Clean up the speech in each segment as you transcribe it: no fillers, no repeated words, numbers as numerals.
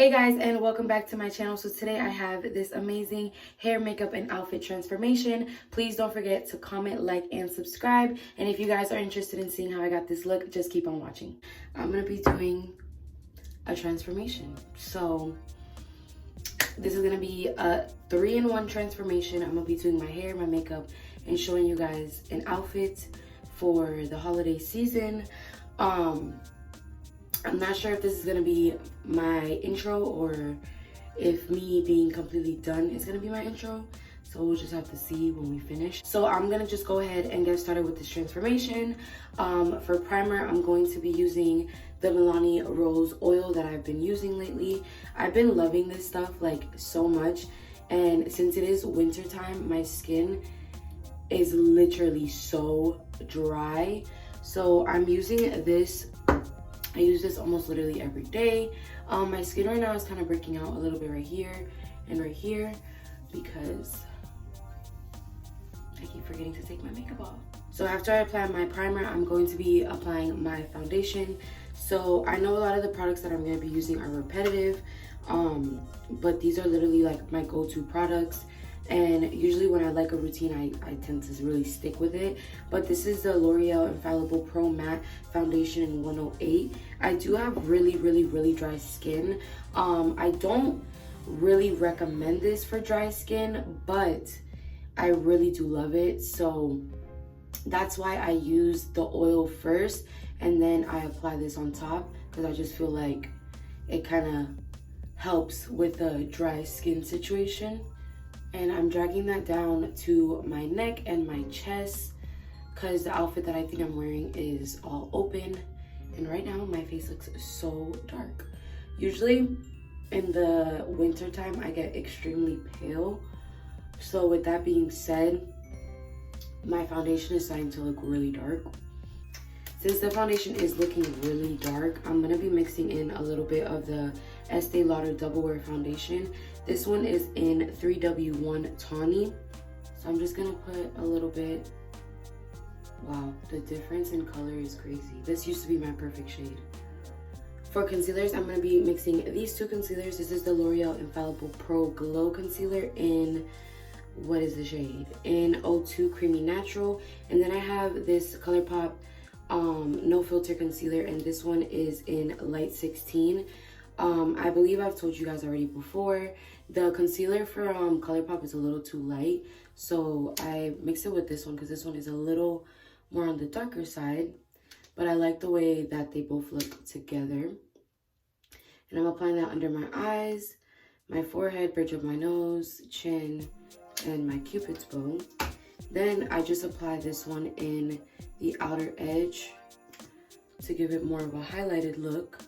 Hey guys, and welcome back to my channel. So today I have this amazing hair, makeup, and outfit transformation. Please don't forget to comment, like, and subscribe. And if you guys are interested in seeing how I got this look, just keep on watching. I'm gonna be doing a transformation. So this is gonna be a 3-in-1 transformation. I'm gonna be doing my hair, my makeup, and showing you guys an outfit for the holiday season. I'm not sure if this is gonna be my intro or if me being completely done is gonna be my intro. So we'll just have to see when we finish. So I'm gonna just go ahead and get started with this transformation. For primer, I'm going to be using the Milani Rose oil that I've been using lately. I've been loving this stuff like so much. And since it is winter time, my skin is literally so dry. So I'm using this. I use this almost literally every day. My skin right now is kind of breaking out a little bit right here and right here because I keep forgetting to take my makeup off. So after I apply my primer, I'm going to be applying my foundation. So I know a lot of the products that I'm going to be using are repetitive, but these are literally like my go-to products. And usually when I like a routine, I tend to really stick with it. But this is the L'Oreal Infallible Pro Matte Foundation in 108. I do have really dry skin. I don't really recommend this for dry skin, but I really do love it. So that's why I use the oil first and then I apply this on top, because I just feel like it kind of helps with the dry skin situation. And I'm dragging that down to my neck and my chest because the outfit that I think I'm wearing is all open. And right now my face looks so dark. Usually in the winter time, I get extremely pale. So with that being said, my foundation is starting to look really dark. Since the foundation is looking really dark, I'm gonna be mixing in a little bit of the Estee Lauder Double Wear Foundation. This one is in 3W1 Tawny. So I'm just gonna put a little bit. Wow, the difference in color is crazy. This used to be my perfect shade. For concealers, I'm gonna be mixing these two concealers. This is the L'Oreal Infallible Pro Glow Concealer in, what is the shade? In 02 Creamy Natural. And then I have this ColourPop No Filter Concealer, and this one is in Light 16. I believe I've told you guys already before, the concealer for ColourPop is a little too light, so I mixed it with this one because this one is a little more on the darker side, but I like the way that they both look together. And I'm applying that under my eyes, my forehead, bridge of my nose, chin, and my cupid's bow. Then I just apply this one in the outer edge to give it more of a highlighted look.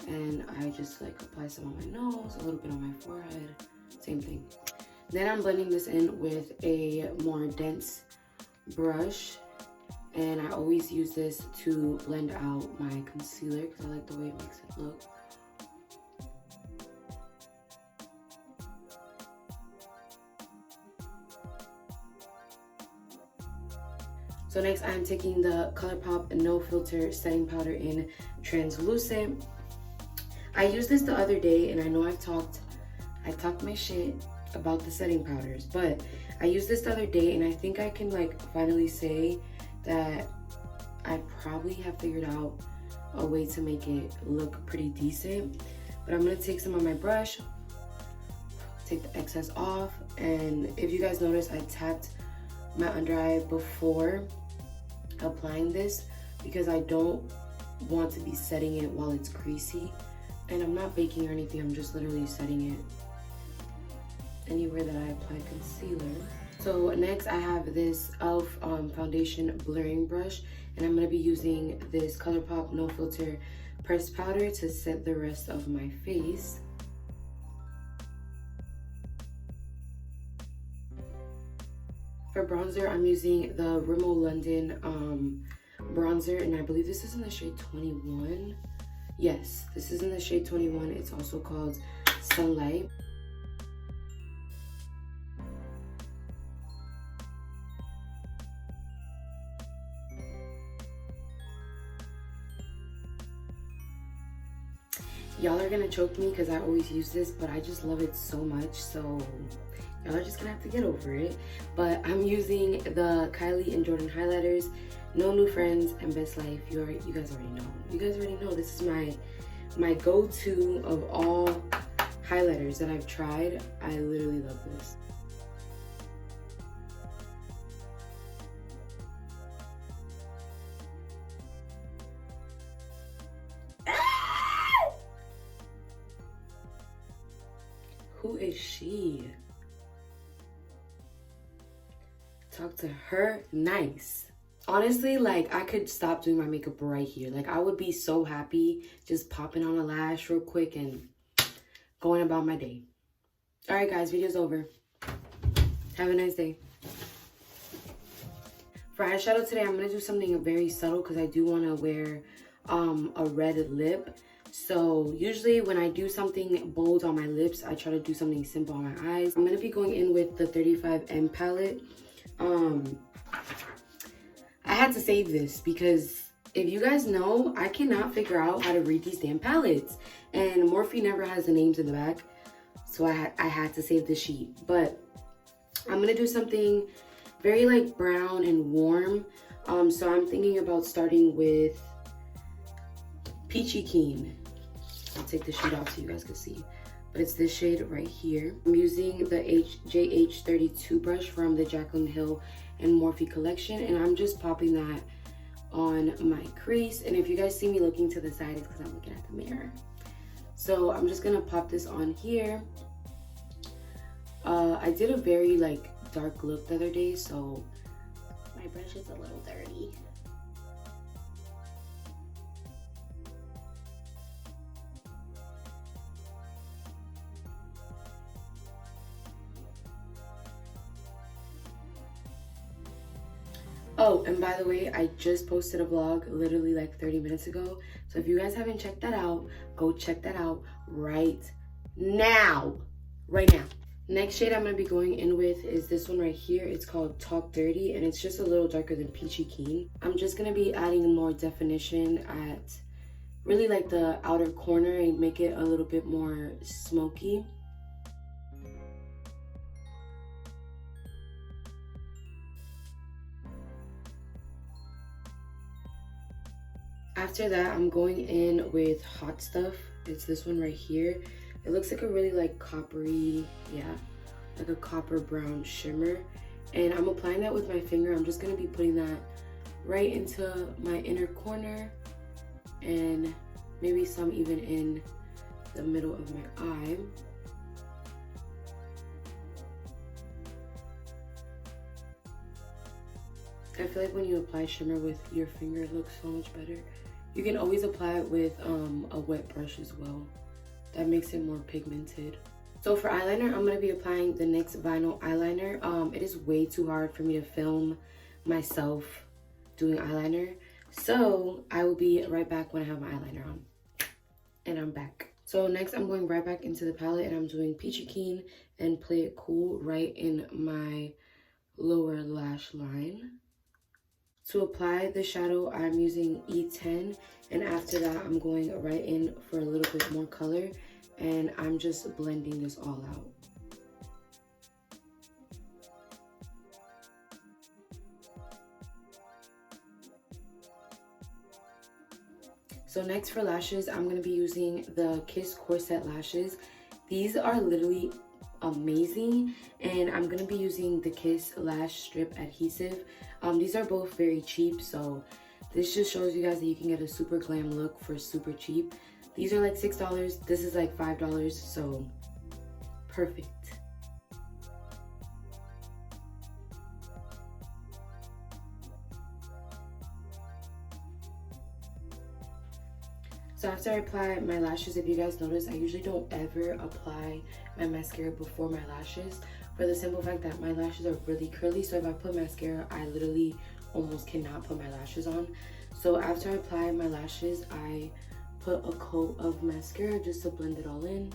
And I just like apply some on my nose, a little bit on my forehead, same thing. Then I'm blending this in with a more dense brush. And I always use this to blend out my concealer because I like the way it makes it look. So next I'm taking the ColourPop No Filter Setting Powder in Translucent. I used this the other day, and I know I talked my shit about the setting powders, but I used this the other day and I think I can like finally say that I probably have figured out a way to make it look pretty decent. But I'm gonna take some on my brush, take the excess off, and if you guys notice, I tapped my under eye before applying this because I don't want to be setting it while it's greasy. And I'm not baking or anything, I'm just literally setting it anywhere that I apply concealer. So next I have this e.l.f. foundation blurring brush, and I'm going to be using this ColourPop No Filter pressed powder to set the rest of my face. For bronzer, I'm using the Rimmel London bronzer, and I believe this is in the shade 21. Yes, this is in the shade 21. It's also called Sunlight. Y'all are gonna choke me because I always use this, but I just love it so much. So y'all are just gonna have to get over it. But I'm using the Kylie and Jordan highlighters, No New Friends and Best Life. You guys already know. You guys already know this is my go-to of all highlighters that I've tried. I literally love this. Who is she? Talk to her nice. Honestly, like, I could stop doing my makeup right here. Like, I would be so happy just popping on a lash real quick and going about my day. All right, guys, video's over. Have a nice day. For eyeshadow today, I'm going to do something very subtle because I do want to wear a red lip. So usually when I do something bold on my lips, I try to do something simple on my eyes. I'm going to be going in with the 35M palette. I had to save this because if you guys know, I cannot figure out how to read these damn palettes. And Morphe never has the names in the back. So I had to save the sheet. But I'm going to do something very like brown and warm. So I'm thinking about starting with Peachy Keen. I'll take the sheet off so you guys can see. But it's this shade right here. I'm using the JH32 brush from the Jaclyn Hill and Morphe collection. And I'm just popping that on my crease. And if you guys see me looking to the side, it's because I'm looking at the mirror. So I'm just going to pop this on here. I did a very like dark look the other day, so my brush is a little dirty. Oh, and by the way, I just posted a vlog literally like 30 minutes ago. So if you guys haven't checked that out, go check that out right now. Right now. Next shade I'm going to be going in with is this one right here. It's called Talk Dirty, and it's just a little darker than Peachy Keen. I'm just going to be adding more definition at really like the outer corner and make it a little bit more smoky. After that, I'm going in with Hot Stuff. It's this one right here. It looks like a really like coppery, yeah, like a copper brown shimmer. And I'm applying that with my finger. I'm just gonna be putting that right into my inner corner and maybe some even in the middle of my eye. I feel like when you apply shimmer with your finger, it looks so much better. You can always apply it with a wet brush as well. That makes it more pigmented. So for eyeliner, I'm going to be applying the NYX Vinyl Eyeliner. It is way too hard for me to film myself doing eyeliner. So I will be right back when I have my eyeliner on. And I'm back. So next I'm going right back into the palette and I'm doing Peachy Keen and Play It Cool right in my lower lash line. To apply the shadow, I'm using E10, and after that, I'm going right in for a little bit more color, and I'm just blending this all out. So next for lashes, I'm going to be using the Kiss Corset lashes. These are literally amazing, and I'm going to be using the Kiss Lash Strip Adhesive. These are both very cheap, so this just shows you guys that you can get a super glam look for super cheap. These are like $6, this is like $5, so perfect. So after I apply my lashes, if you guys notice, I usually don't ever apply my mascara before my lashes for the simple fact that my lashes are really curly. So if I put mascara, I literally almost cannot put my lashes on. So after I apply my lashes, I put a coat of mascara just to blend it all in.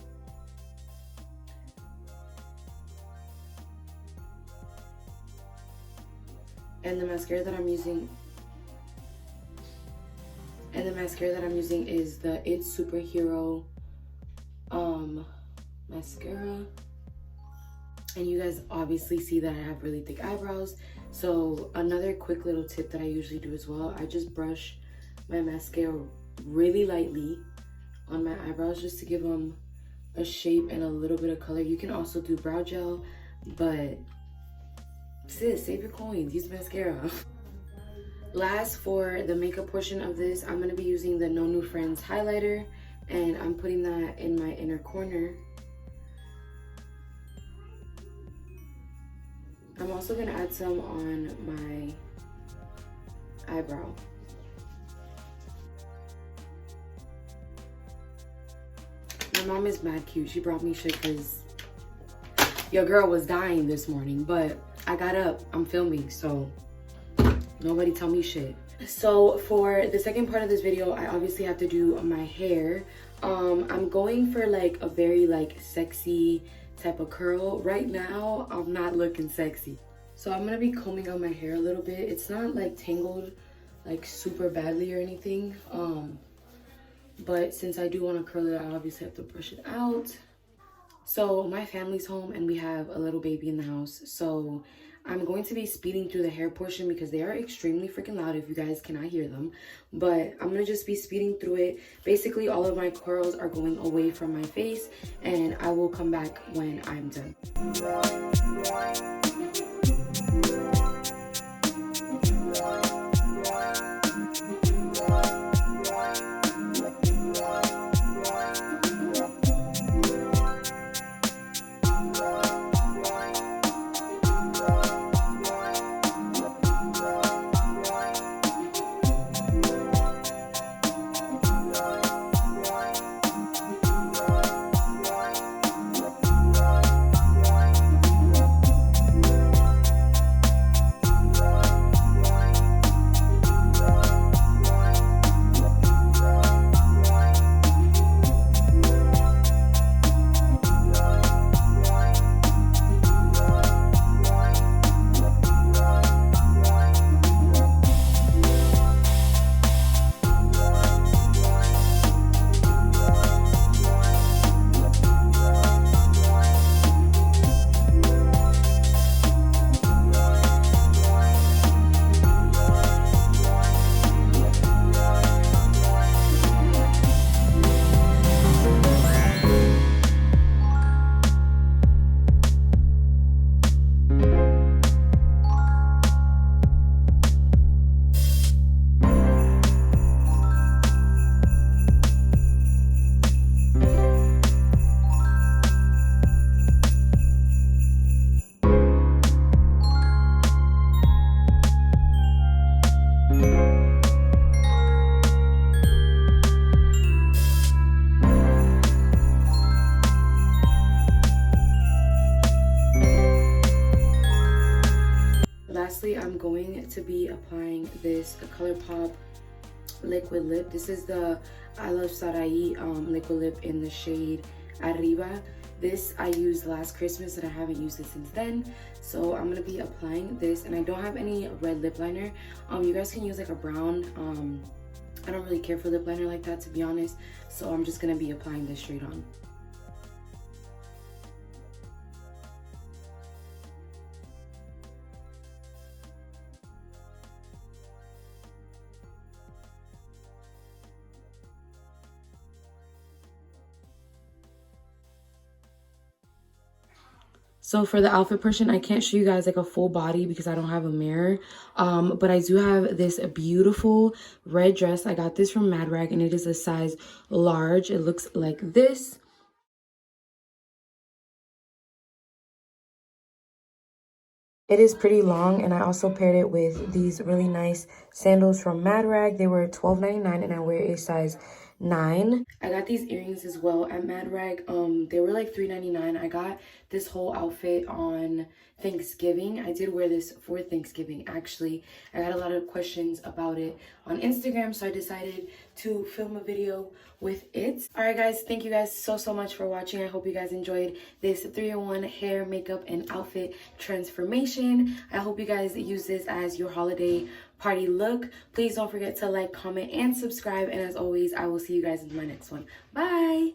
And the mascara that I'm using is the It's Superhero mascara. And you guys obviously see that I have really thick eyebrows. So another quick little tip that I usually do as well, I just brush my mascara really lightly on my eyebrows just to give them a shape and a little bit of color. You can also do brow gel, but sis, save your coins, use mascara. Last, for the makeup portion of this, I'm gonna be using the No New Friends highlighter, and I'm putting that in my inner corner. I'm also gonna add some on my eyebrow. My mom is mad cute. She brought me shit because your girl was dying this morning, but I got up, I'm filming, so nobody tell me shit. So for the second part of this video, I obviously have to do my hair. I'm going for like a very like sexy type of curl. Right now, I'm not looking sexy. So I'm gonna be combing out my hair a little bit. It's not like tangled like super badly or anything. But since I do want to curl it, I obviously have to brush it out. So my family's home and we have a little baby in the house. So I'm going to be speeding through the hair portion because they are extremely freaking loud if you guys cannot hear them. But I'm going to just be speeding through it. Basically, all of my curls are going away from my face and I will come back when I'm done. Lastly, I'm going to be applying this ColourPop liquid lip. This is the I Love Sarai liquid lip in the shade Arriba. This I used last Christmas and I haven't used it since then. So I'm gonna be applying this, and I don't have any red lip liner. You guys can use like a brown. I don't really care for lip liner like that, to be honest. So I'm just gonna be applying this straight on. So for the outfit portion, I can't show you guys like a full body because I don't have a mirror. But I do have this beautiful red dress. I got this from Madrag and it is a size large. It looks like this. It is pretty long, and I also paired it with these really nice sandals from Madrag. They were $12.99 and I wear a size 9. I got these earrings as well at Madrag. They were like $3.99. I got this whole outfit on Thanksgiving. I did wear this for Thanksgiving actually. I got a lot of questions about it on Instagram, so I decided to film a video with it. All right guys, thank you guys so much for watching. I hope you guys enjoyed this 3-in-1 hair, makeup, and outfit transformation. I hope you guys use this as your holiday party look. Please don't forget to like, comment, and subscribe. And as always, I will see you guys in my next one. Bye.